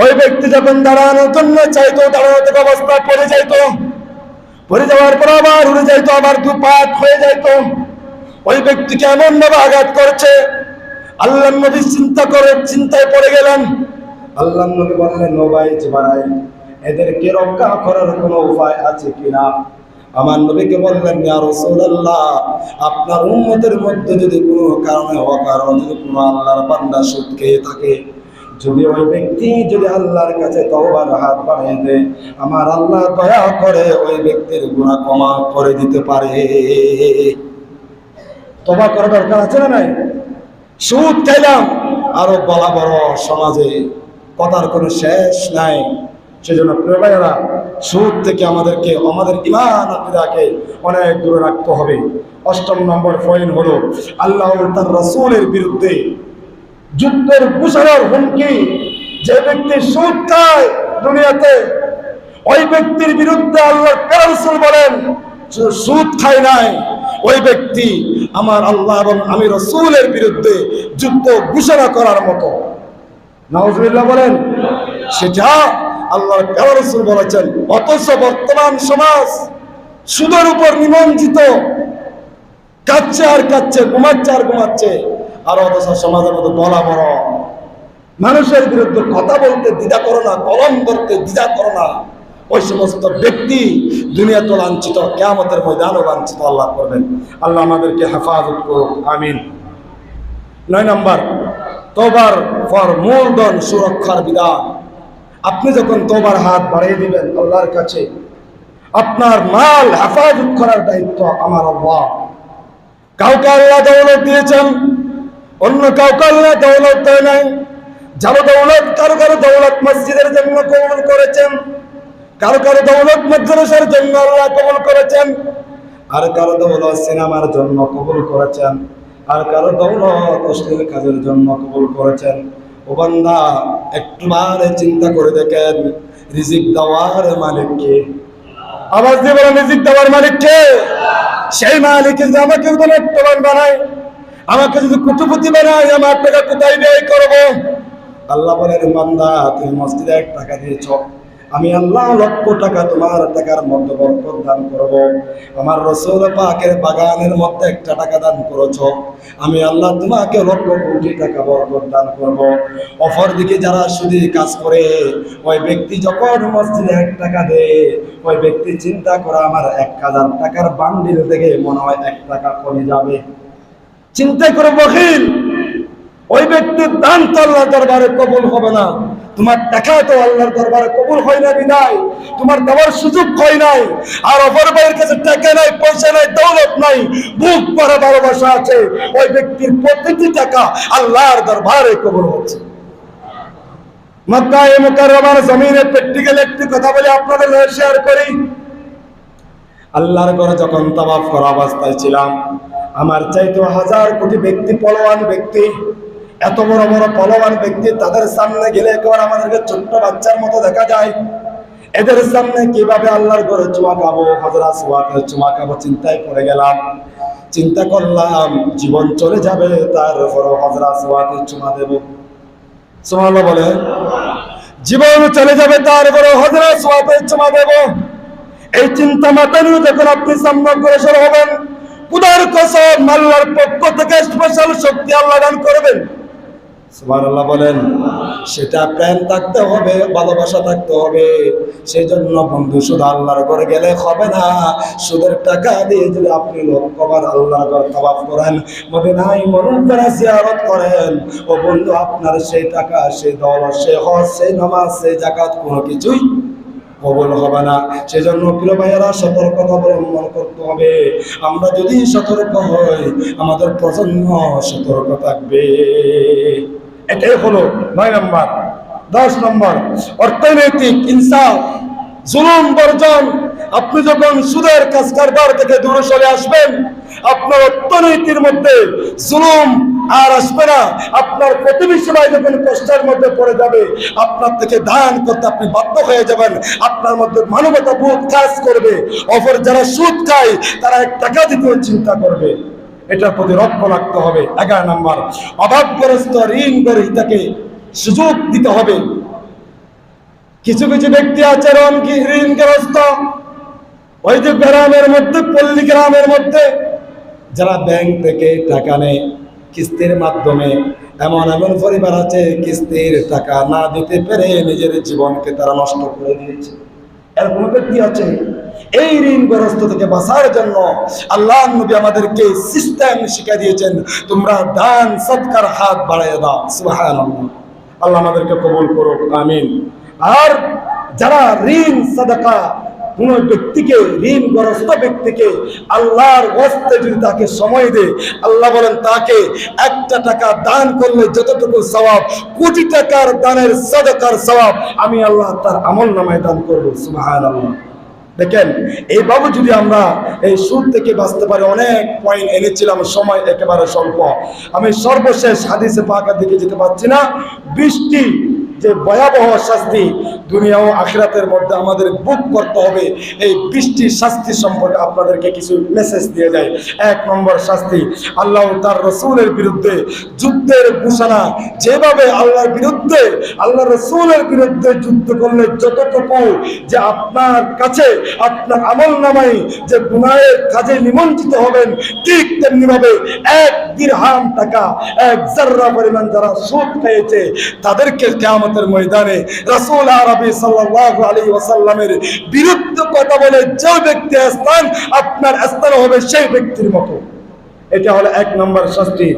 ওই ব্যক্তি যখন দাঁড়ানোর জন্য চাইতো, দাঁড়ানো থেকে অবস্থা পড়ে যাইতো, পড়ে যাওয়ার পর আবার উড়ে যাইতো, আবার দুপাট হয়ে যাইতো। ওই ব্যক্তিকে এমন ভাবে আঘাত করেছে, আল্লাহ নবী চিন্তায় পড়ে গেলেন। আল্লাহ নবী বললেন, ও ভাই জিবরাইল, এদেরকে রক্ষা করার কোনো উপায় আছে কিনা? আমার নবীকে বললেন, ইয়া রাসূলুল্লাহ, আপনার উম্মতের মধ্যে যদি কোনো কারণে অকারণে যদি কোনো আল্লাহর বান্দা সুদ খেয়ে থাকে, যদি ওই ব্যক্তি যদি আল্লাহর কাছে তওবার হাত বাড়িয়ে দেয়, আমার আল্লাহ দয়া করে ওই ব্যক্তির গুনাহ ক্ষমা করে দিতে পারে। তওবা করার দরকার আছে না নাই? সুদ খাইলাম, আরো বলা বড়, সমাজে কথার কোনো শেষ নাই। সেজন্য প্রিয় ভাইয়েরা, সুদ থেকে আমাদেরকে আমাদের ঈমান আকীদাকে অনেক দূরে রাখতে হবে। 8 নম্বর পয়েন্ট হলো আল্লাহ ও তার রাসূলের বিরুদ্ধে যুদ্ধের ঘোষণার হুমকি। যে ব্যক্তি সুদ খায় দুনিয়াতে, ওই ব্যক্তির বিরুদ্ধে আল্লাহর রাসূল বলেন, সুদ খায় নাই ওই ব্যক্তি আমার আল্লাহ এবং আমি রাসূলের বিরুদ্ধে যুদ্ধ ঘোষণা করার মতো। নাউজুবিল্লাহ বলেন। সেটা আল্লাহর রাসূল বলেছেন। অথচ বর্তমান সমাজ সুদের উপর নিমজ্জিত, কাচ্ছে আর কাচ্ছে, ঘুমাচ্ছে আর ঘুমাচ্ছে। আর অথচ সমাজের মধ্যে বলা বড়, মানুষের বিরুদ্ধে কথা বলতে দ্বিধা করো না, কলম ধরতে দ্বিধা করো না। ওই সমস্ত ব্যক্তি দুনিয়াতে লাঞ্ছিত, কিয়ামতের ময়দানও লাঞ্ছিত আল্লাহ করবেন। আল্লাহ আমাদেরকে হেফাজত করুন, আমিন। 9 নম্বর, তওবার পর মূলধন সুরক্ষার বিধান। আপনি যখন তওবার হাত বাড়িয়ে দিবেন আল্লাহর কাছে, আপনার মাল হেফাজত করার দায়িত্ব আমার আল্লাহ। কাউকে আল্লাহ দৌলত দিয়েছেন, অন্য কাউকে আল্লাহ দৌলত দেয় নাই। যারা দৌলত, কারো কারো দৌলত মসজিদের জন্য কবুল করেছেন, কারো কারো দৌলত মাদ্রাসার জন্য আল্লাহ কবুল করেছেন, আর কারো দৌলত সিনেমার জন্য কবুল করেছেন, আর কারো দৌলত অশ্লীল কাজের জন্য কবুল করেছেন। ও বান্দা, একটুবার চিন্তা করে দেখেন, রিজিক দেওয়ার মালিক কে? আওয়াজ দিয়ে বলেন, রিজিক দেওয়ার মালিক কে? সেই মালিক যদি আমাকে ধনবান বানায়, আমাকে যদি কোটিপতি বানায়, আমার টাকা কোথায় ব্যয় করবো? আল্লাহ বলেন, বান্দা, তুমি মসজিদে 1 টাকা দিয়েছ, আমি আল্লাহ লক্ষ টাকা তোমার টাকার মধ্যে বরকত দান করব। আমার রাসূল পাকের বাগানের মধ্যে 1টা টাকা দান করেছ, আমি আল্লাহ তোমাকে লক্ষ কোটি টাকা বরকত দান করব। অপরদিকে যারা সুদী কাজ করে, ওই ব্যক্তি যখন মসজিদে 1 টাকা দেয়, ওই ব্যক্তি চিন্তা করে আমার 1000 টাকার বান্ডিল থেকে মনে হয় 1 টাকা কমে যাবে। চিন্তা করে বখিল, ওই ব্যক্তির দান তো আল্লাহর দরবারে কবুল হবে না। তোমার টাকা তো আল্লাহর দরবারে কবুল হয় না, বিদায় তোমার দেওয়ার সুযোগ হয় নাই। আর অপর ভাইয়ের কাছে টাকা নাই, পয়সা নাই, দৌলত নাই, বুক ভরা ভালোবাসা আছে, ওই ব্যক্তির প্রতিটি টাকা আল্লাহর দরবারে কবুল হচ্ছে। মক্কা মুকাররমার জমিনে প্র্যাকটিক্যাল একটি কথা বলে আপনাদের শেয়ার করি। আল্লাহর ঘরে যখন তাওয়াফ করা অবস্থায় ছিলাম, আমার চাইতে 1000 কোটি ব্যক্তি, পলোয়ান ব্যক্তি, এত বড় বড় পলোয়ান ব্যক্তি, তাদের সামনে গেলে একেবারে আমাদেরকে ছোট্ট বাচ্চার মতো দেখা যায়। এদের সামনে কিভাবে আল্লাহর ঘরে চুমা খাবো, হযরত সুওয়াতে চুমা খাবো, চিন্তায় পড়ে গেলাম। চিন্তা করলাম জীবন চলে যাবে, তারপর হযরত সুওয়াতে চুমা দেব। সুবহানাল্লাহ বলে। জীবন চলে যাবে, তারপর হযরত সুওয়াতে চুমা দেব। এই চিন্তা মাথায় নিয়ে যখন আপনি সামনে অগ্রসর হবেন, খোদার কসম, আল্লাহর পক্ষ থেকে স্পেশাল শক্তি আল্লাহ দান করবেন। সুবহানাল্লাহ বলেন। সেটা প্রেম থাকতে হবে, ভালোবাসা থাকতে হবে। সেই জন্য বন্ধু, শুধু আল্লাহর ঘরে গেলে হবে না। সুদের টাকা দিয়ে যদি আপনি লক্ষবার আল্লাহর ঘর তাওয়াফ করেন, মদিনায় মুনাওয়ারা জিয়ারত করেন, ও বন্ধু, আপনার সেই টাকা, সেই দৌলত, সেই হজ, সেই নামাজ, সেই যাকাত কোনো কিছুই কবুল হবে না। সেজন্য প্রিয় ভাইয়েরা সতর্কতা অবলম্বন করতে হবে। আমরা যদি সতর্ক হই, আমাদের প্রজন্ম সতর্ক থাকবে। এটাই হলো 9 নম্বর। 10 নম্বর, অর্থনৈতিক ইনসাফ, জুলুম বর্জন। আপনি যখন সুদের কাজ কারবার থেকে দূরে চলে আসবেন, আপনার অর্থনীতির মধ্যে জুলুম আর আসবে না। আপনার প্রতিবেশী ভাই যখন কষ্টের মধ্যে পড়ে যাবে, আপনার থেকে দান করতে আপনি বাধ্য হয়ে যাবেন। আপনার মধ্যে মানবতা বোধ কাজ করবে। অপর যারা সুদ খায় তারা 1 টাকা দিতেও চিন্তা করবে। এটার প্রতি লক্ষ্য রাখতে হবে। 11 নম্বর, অভাবগ্রস্ত ঋণ গ্রহীতাকে সুযোগ দিতে হবে। কিছু কিছু ব্যক্তি আছে ঋণগ্রস্ত, ওই যে গ্রামের মধ্যে, পল্লী গ্রামের মধ্যে যারা ব্যাংক থেকে টাকা নেয় কিস্তির মাধ্যমে, এমন এমন পরিবার আছে কিস্তির টাকা না দিতে পেরে নিজের জীবনকে তারা নষ্ট করে দিয়েছে। এরকম ব্যক্তি আছে। এই ঋণগ্রস্ত থেকে বাঁচার জন্য আল্লাহ নবী আমাদেরকে সিস্টেম শিখিয়ে দিয়েছেন, তোমরা দান সদকার হাত বাড়াইয়া দাও। সুবহানাল্লাহ। আল্লাহ আমাদেরকে কবুল করুক, আমিন। আর যারা ঋণ সাদাকা, কোন ব্যক্তিকে, ঋণগ্রস্ত ব্যক্তিকে আল্লাহর ওয়াস্তে যদি তাকে সময় দেয়, আল্লাহ বলেন তাকে 1 টাকা দান করলে যতটুকু সওয়াব, কোটি টাকার দানের সাদাকার সওয়াব আমি আল্লাহ তার আমলনামায় দান করব। সুবহানাল্লাহ। দেখেন, এইভাবে যদি আমরা এই সুদ থেকে বাঁচতে পারি। অনেক পয়েন্ট এনেছিলাম, সময় একেবারে স্বল্প। আমি সর্বশেষ হাদিসে পাকের দিকে যেতে পারছি না। 20টি যে ভয়াবহ শাস্তি দুনিয়া ও আখিরাতের মধ্যে আমাদের ভোগ করতে হবে, এই 20টি শাস্তি সম্পর্কে আপনাদেরকে কিছু মেসেজ দিয়ে যায়। 1 নম্বর শাস্তি, আল্লাহ তার রসুলের বিরুদ্ধে যুদ্ধের ঘোষণা। যেভাবে আল্লাহর বিরুদ্ধে, আল্লাহ রসুলের বিরুদ্ধে যুদ্ধ করলে যতটুকু যে আপনার কাছে, আপনার আমল নামায় যে গুনাহের কাজে নিমন্ত্রিত হবেন, ঠিক তেমনি ভাবে 1 দিরহাম টাকা, 1 জাররা পরিমাণ যারা সুদ খেয়েছে তাদেরকে কিয়ামতের ময়দানে রাসূল আরবি সাল্লাল্লাহু আলাইহি ওয়াসাল্লামের বিরুদ্ধে কথা বলে যে ব্যক্তি স্থান, আপনার স্থান হবে সেই ব্যক্তির মতো। এটা হলো 1 নম্বর শাস্তি।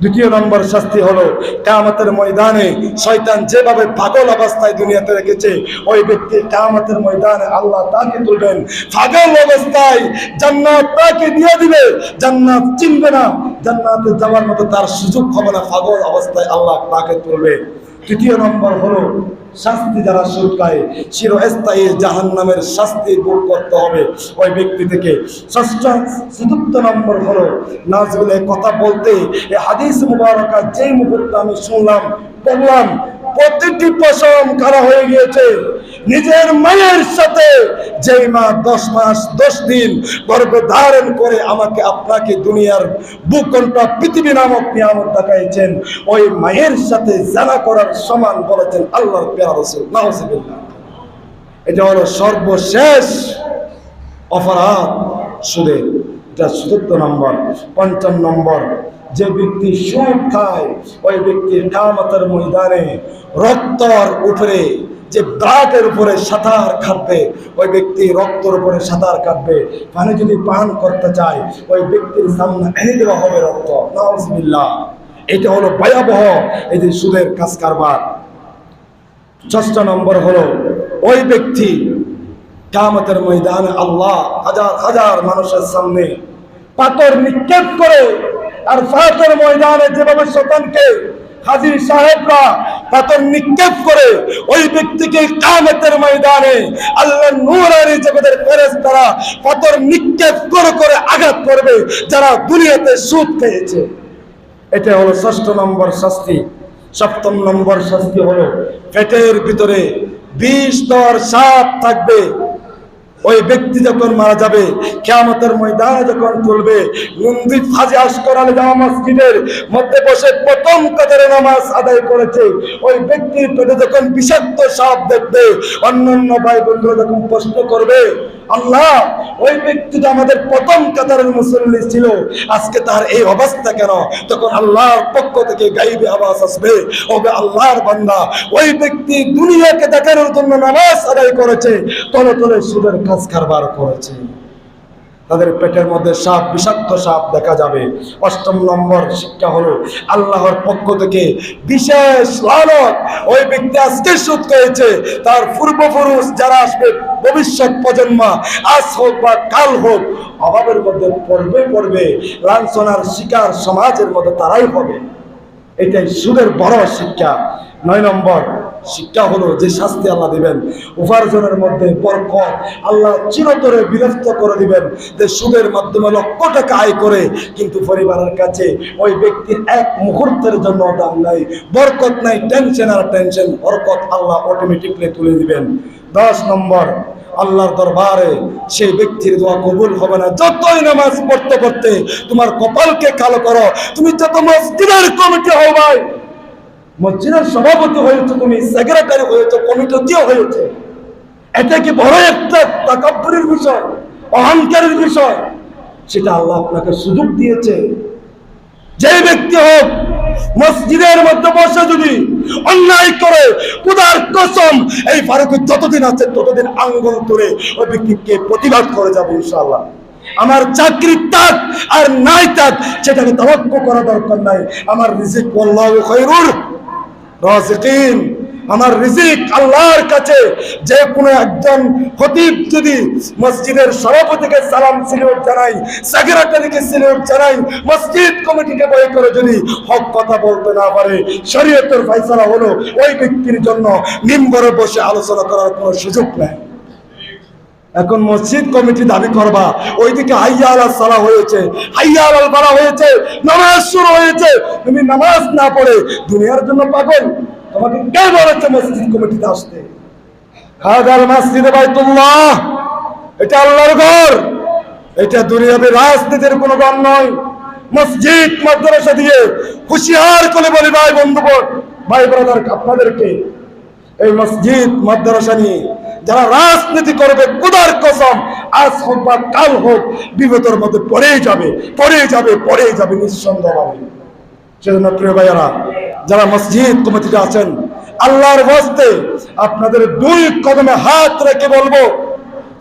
2 নম্বর শাস্তি হলো কিয়ামতের ময়দানে শয়তান যেভাবে পাগল অবস্থায় দুনিয়াতে রেখেছে, ওই ব্যক্তি কিয়ামতের ময়দানে আল্লাহ তাকে তুলবেন পাগল অবস্থায়, জান্নাত তাকে দিয়ে দিবে, জান্নাত চিনবে না, জান্নাতে যাওয়ার মতো তার সুযোগ হবে না, পাগল অবস্থায় আল্লাহ তাকে তুলবে। 3 নম্বর হলো শাস্তি, যারা সুদ খায় চিরস্থায়ী জাহান্নামের শাস্তি ভোগ করতে হবে ওই ব্যক্তি থেকে। 4th নম্বর হলো নাজগুলো কথা বলতে, এই হাদিস মুবারকা যেই মুহূর্তে আমি শুনলাম, বললাম, প্রতিটি পশম খাড়া হয়ে গিয়েছে। নিজের মায়ের সাথে যেই মা 10 মাস 10 দিন গর্ভে ধারণ করে আমাকে আপনাকে দুনিয়ার ভূখণ্ডটা পৃথিবী নামক নিয়ামত দেখাইছেন, ওই মায়ের সাথে জানা করার সমান বলেছেন আল্লাহর প্রিয় রাসূল। নাউযুবিল্লাহ। এটা হলো সর্বশেষ অপরাধ সুদের। এটা 4 নম্বর। 5 নম্বর, যে ব্যক্তি সুদ খায় ওই ব্যক্তির কিয়ামতের ময়দানে রক্তর উপরে, যে ব্লাডের উপরে সাঁতার কাটবে, ওই ব্যক্তি রক্তের উপরে সাঁতার কাটবে। পানি যদি পান করতে চায়, ওই ব্যক্তির সামনে এনে দেওয়া হবে রক্ত। নাউযুবিল্লাহ। এটা হলো ভয়াবহ এই যে সুদের কাজ কারবার। 6 নম্বর হলো ওই ব্যক্তি কিয়ামতের ময়দানে আল্লাহ হাজার হাজার মানুষের সামনে পাথর নিক্ষেপ করে, আর ফাতের ময়দানে যেভাবে শয়তানকে হাজির সাহেবরা পাথর নিক্ষেপ করে, ওই ব্যক্তিকে কিয়ামতের ময়দানে আল্লাহর নূরানি জগতের ফেরেশতারা পাথর নিক্ষেপ করে করে আঘাত করবে যারা দুনিয়াতে সুদ খেয়েছে। এটা হলো 6 নম্বর শাস্তি। 7 নম্বর শাস্তি হলো পেটের ভিতরে 20 দর সাপ থাকবে। ওই ব্যক্তি যখন মারা যাবে, কিয়ামতের ময়দানে যখন তুলবে, মন্দির হাজী আসকর আলী জামা মসজিদের মধ্যে বসে প্রথম কাতারে নামাজ আদায় করেছে, ওই ব্যক্তির পেটে যখন বিষাক্ত সাপ দেখবে, অন্যান্য ভাই বন্ধুরা যখন প্রশ্ন করবে, আল্লাহ, ওই ব্যক্তিটা আমাদের প্রথম কাতারের মুসল্লি ছিল, আজকে তার এই অবস্থা কেন? তখন আল্লাহর পক্ষ থেকে গাইবে আওয়াজ আসবে, ওবে আল্লাহর বান্দা, ওই ব্যক্তি দুনিয়াকে দেখানোর জন্য নামাজ আদায় করেছে, তলে তলে সুদের কাজ কারবার করেছে। তাদের পেটের মধ্যে সাপ, বিষাক্ত সাপ দেখা যাবে। 8 নম্বর শিক্ষা হলো আল্লাহর পক্ষ থেকে বিশেষ লানত। ওই ব্যক্তি আজকে সুদ খেয়েছে, তার পূর্বপুরুষ যারা আসবে, ভবিষ্যৎ প্রজন্ম, আজ হোক বা কাল হোক, অভাবের মধ্যে পড়বে, লাঞ্ছনার শিকার সমাজের মধ্যে তারাই হবে। এটাই সুদের বড় শিক্ষা। 9 নম্বর শিক্ষা হলো যে শাস্তি আল্লাহ দিবেন, উপার্জনের মধ্যে বরকত আল্লাহ চিরতরে বিরক্ত করে দিবেন। যে সুদের মাধ্যমে লক্ষ টাকা আয় করে কিন্তু পরিবারের কাছে ওই ব্যক্তির এক মুহূর্তের জন্য দাম নাই, বরকত নাই, টেনশন আর টেনশন, বরকত আল্লাহ অটোমেটিকলি তুলে দিবেন। 10 নম্বর আল্লাহর দরবারে সেই ব্যক্তির দোয়া কবুল হবে না। যতই নামাজ পড়তে তোমার কপালকে কালো করো, তুমি যত মসজিদের কমিটি হও, ভাই মসজিদের সভাপতি হয়েছে, তুমি সেক্রেটারি হয়েছে, কমিটিও হয়েছে, এটা কি বড় একটা তাকাব্বুরের বিষয়, অহংকারের বিষয়? সেটা আল্লাহ আপনাকে সুযোগ দিয়েছে। যে ব্যক্তি হোক মসজিদের মধ্যে বসে যদি অন্যায় করে, খোদার কসম এই ফারুক যতদিন আছে ততদিন আঙ্গুল তুলে ওই ব্যক্তিকে প্রতিবাদ করে যাবে ইনশাআল্লাহ। আমার চাকরি থাক আর নাই থাক সেটাকে তাওয়াক্কুল করা দরকার নাই। আমার রিজিক আল্লাহু খায়রুর রাযিকিন, আমার রিজিক আল্লাহর কাছে। যে কোনো একজন খতিব যদি মসজিদের সভাপতিকে সালাম সিলিউট জানাই, সেক্রেটারিকে সিলিউট জানাই, মসজিদ কমিটিকে বই করে যদি হক কথা বলতে না পারে, শরীয়তের ফয়সালা হলো ওই ব্যক্তির জন্য মিম্বরে বসে আলোচনা করার কোনো সুযোগ নেই। এখন মসজিদ কমিটি দাবি করবা, ওইদিকে হাইয়া আলাল সালাহ হয়েছে, হাইয়া আলাল ফালাহ হয়েছে, নামাজ শুরু হয়েছে, তুমি নামাজ না পড়ে দুনিয়ার জন্য পাগল? তোমাকে কে বলেছে মসজিদ কমিটিতে আসতে? হাজার মসজিদে বাইতুল্লাহ, এটা আল্লাহর ঘর, এটা দুনিয়াবি রাজনীতির কোনো গান নয়। মসজিদ মাদ্রাসা দিয়ে হুঁশিয়ার করে বলি ভাই বন্ধুগণ, ভাই ব্রাদার, আপনাদেরকে এই মসজিদ মাদ্রাসা নিয়ে যারা রাজনীতি করবে, খোদার কসম আজ হোক বা কাল হোক বিপদের মধ্যে পড়েই যাবে নিঃসন্দেহভাবে। সেজন্য প্রিয় ভাইয়ারা, যারা মসজিদ কমিটিতে আছেন, আল্লাহর ওয়াস্তে আপনাদের 2 কদমে হাত রেখে বলবো,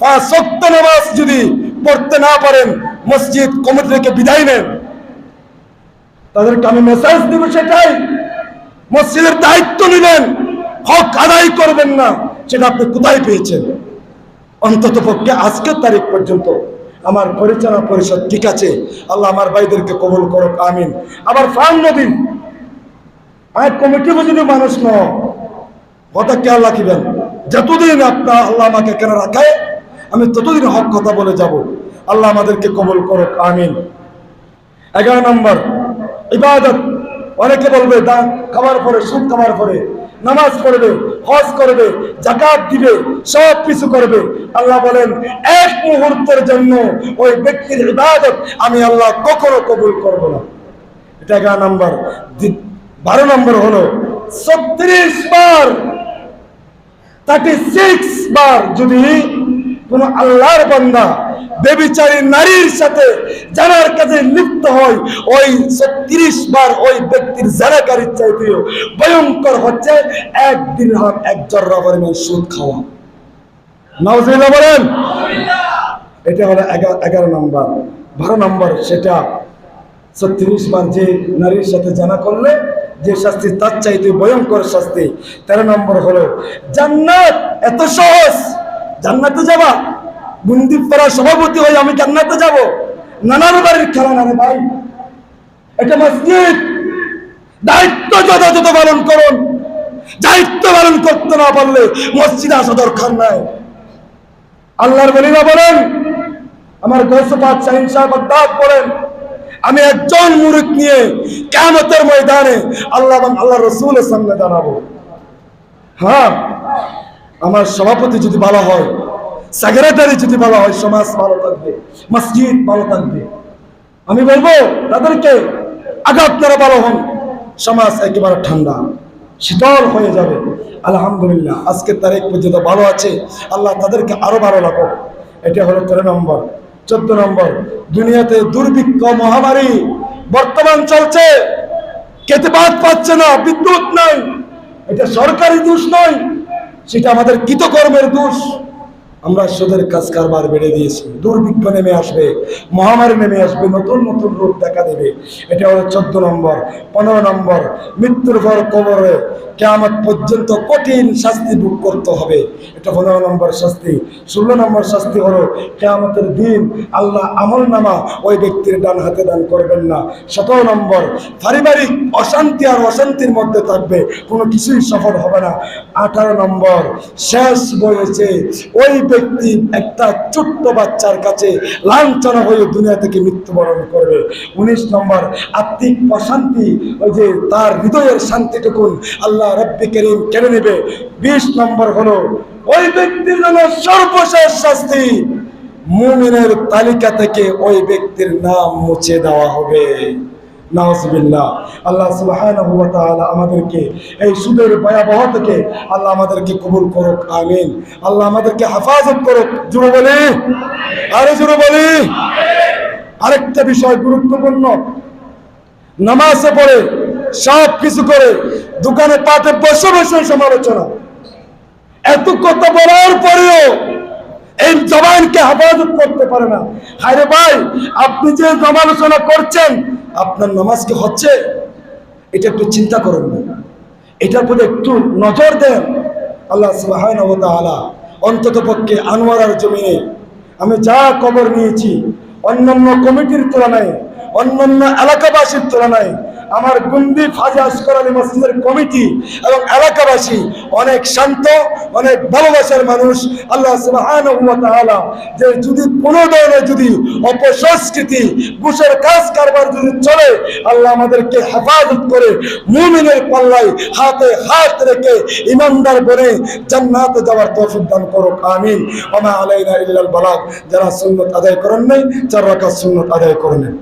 5 ওয়াক্ত নামাজ যদি পড়তে না পারেন মসজিদ কমিটি থেকে বিদায় নেন। তাদেরকে আমি মেসেজ দিব সেটাই, মসজিদের দায়িত্ব নিলেন, হক আদায় করবেন না, সেটা আপনি কোথায় পেয়েছেন? অন্তত পক্ষে আজকের তারিখ পর্যন্ত আমার পরিচালনা পরিষদ ঠিক আছে। আল্লাহ আমার ভাইদেরকে কবুল করুক, আমিন। আবার ফান নদী আর কমিটি যদি মানুষ ন কথা খেয়াল রাখিবেন, যতদিন আপনার আল্লাহ আমাকে কেন রাখায় আমি ততদিন হক কথা বলে যাব। আল্লাহ আমাদেরকে কবুল করুক, আমিন। 11 নম্বর ইবাদত। অনেকে বলবে দান খাওয়ার পরে, সুদ খাওয়ার পরে নামাজ পড়বে, হজ করবে, যাকাত দিবে, সব কিছু করবে। আল্লাহ বলেন এক মুহূর্তের জন্য ওই ব্যক্তির ইবাদত আমি আল্লাহ কখনো কবুল করব না। এটা 11 নম্বর। 12 নম্বর হলো 36 বার 36 বার যদি কোন আল্লাহর বান্দা বেবিচারী নারীর সাথে জানার কাজে লিপ্ত হয়, ওই 36 বার ওই ব্যক্তির জানাকারীর চাইতেও ভয়ঙ্কর হচ্ছে 1 দিরহাম 1 জররা পরিমাণ সুদ খাওয়া। নাউজুবিল্লাহ বলেন। এটা হলো 11 নম্বর। 12 নম্বর সেটা 36 বার যে নারীর সাথে জানা করলে যে শাস্তি, তার চাইতে ভয়ঙ্কর শাস্তি। 13 নম্বর হলো জান্নাত। এত সহজ, জান্নাতে যাবা? বুন্দিপাড়া সভাপতি হয়ে আমি জান্নাতে যাব? নানার বাড়ির খেলা না রে ভাই, এটা মসজিদ। দায়িত্ব যথাযথ পালন করুন। দায়িত্ব পালন করতে না পারলে মসজিদে আসা দরকার নাই। আল্লাহর ওলিরা বলেন, আমার গৌস পাক শাহিন সাহেব বাগদাদ বলেন, আমি একজন মুরিদ নিয়ে কিয়ামতের ময়দানে আল্লাহ এবং আল্লাহ রাসূলের সামনে দাঁড়াবো। হ্যাঁ, আমার সভাপতি যদি ভালো হয়, সেক্রেটারি যদি ভালো হয়, সমাজ ভালো থাকবে, মসজিদ ভালো থাকবে। আমি বলবো তাদেরকে আগে আপনারা ভালো হন, সমাজ একেবারে ঠান্ডা শীতল হয়ে যাবে। আলহামদুলিল্লাহ আজকের তারিখ পর্যন্ত ভালো আছে, আল্লাহ তাদেরকে আরো ভালো রাখুক। এটা হলো 13 নম্বর। 14 নম্বর, দুনিয়াতে দুর্ভিক্ষ মহামারী বর্তমান চলছে, খেতে ভাত পাচ্ছে না, বিদ্যুৎ নাই। এটা সরকারি দোষ নয়, সেটা আমাদের কৃতকর্মের দোষ। আমরা সুদের কাজ কারবার বেড়ে দিয়েছি। দুর্ভিক্ষ নেমে আসবে, মহামারী নেমে আসবে, নতুন নতুন রূপ দেখা দেবে। এটা হলো 14 নম্বর। 15 নম্বর, মৃত্যুর পর কবরে কিয়ামত পর্যন্ত কঠিন শাস্তি ভোগ করতে হবে। এটা 15 নম্বর শাস্তি। 16 নম্বর শাস্তি হলো কিয়ামতের দিন আল্লাহ আমলনামা ওই ব্যক্তির ডান হাতে দান করবেন না। 17 নম্বর, পারিবারিক অশান্তি আর অশান্তির মধ্যে থাকবে, কোনো কিছুই সফল হবে না। 18 নম্বর, শেষ বয়সে ওই ব্যক্তি একটা ছোট্ট বাচ্চার কাছে লাঞ্ছনা হয়ে দুনিয়া থেকে মৃত্যুবরণ করবে। 19 নম্বর, আত্মিক অশান্তি, ওই যে তার হৃদয়ের শান্তিটুকুন আল্লাহ রব্বি করিম কেড়ে নেবে। 20 নম্বর হলো ওই ব্যক্তির জন্য সর্বশেষ শাস্তি, মুমিনের তালিকা থেকে ওই ব্যক্তির নাম মুছে দেওয়া হবে। নাউজুবিল্লাহ। আল্লাহ সুবহানাহু ওয়া তাআলা আমাদেরকে এই সুদের ভয়াবহ থেকে আল্লাহ আমাদেরকে কবুল করুক, আমিন। আল্লাহ আমাদেরকে হেফাজত করুক, জোরে বলি, আরে জোরে বলি। আরেকটা বিষয় গুরুত্বপূর্ণ, নামাজে পড়ে সব কিছু করে দোকানে পাটে বসে বসে সমালোচনা, এত কথা বলার পরেও এই জবানকে হেফাজত করতে পারে না। হায়রে ভাই, আপনি যে সমালোচনা করছেন আপনার নামাজ কি হচ্ছে? এটা একটু চিন্তা করুন, এটার প্রতি একটু নজর দেন। আল্লাহ সুবহানাহু ওয়া তাআলা অন্ততপক্ষে আনোয়ারার জমিনে আমি যা খবর নিয়েছি, অন্যান্য কমিটির তুলনায়, অন্যান্য এলাকাবাসীর তুলনায় আমার গুন্দি ফাজা আসকার আলী মসজিদের কমিটি এবং এলাকাবাসী অনেক শান্ত, অনেক ভালোবাসার মানুষ। আল্লাহ সুবহানাহু ওয়া তাআলা যে যদি কোনো ধরনের যদি অপসংস্কৃতি, ঘুষের কাজ কারবার যদি চলে, আল্লাহ আমাদেরকে হেফাজত করে মুমিনের পাল্লায় হাতে হাত রেখে ইমানদার বনে জান্নাতে যাওয়ার তৌফিক দান করুক, আমিন। ওয়া মা আলাইনা ইল্লাল বালাগ। যারা সুন্নাত আদায় করেন নাই, 4 রাকাত সুন্নাত আদায় করে নেন।